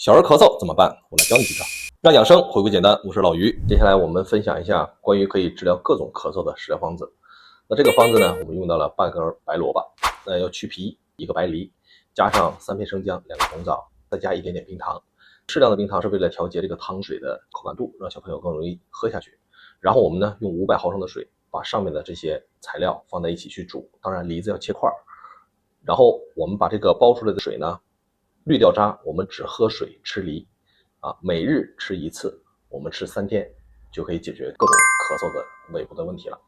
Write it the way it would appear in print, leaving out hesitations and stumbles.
小儿咳嗽怎么办？我来教你几招，让养生回归简单。我是老于，接下来我们分享一下关于可以治疗各种咳嗽的食疗方子。那这个方子呢，我们用到了半根白萝卜，要去皮1个白梨，加上3片生姜、2个红枣，再加一点点冰糖。适量的冰糖是为了调节这个汤水的口感度，让小朋友更容易喝下去。然后我们呢，用500毫升的水，把上面的这些材料放在一起去煮，当然梨子要切块。然后我们把这个煲出来的水呢，滤掉渣，我们只喝水吃梨每日吃1次，我们吃3天就可以解决各种咳嗽的尾部的问题了。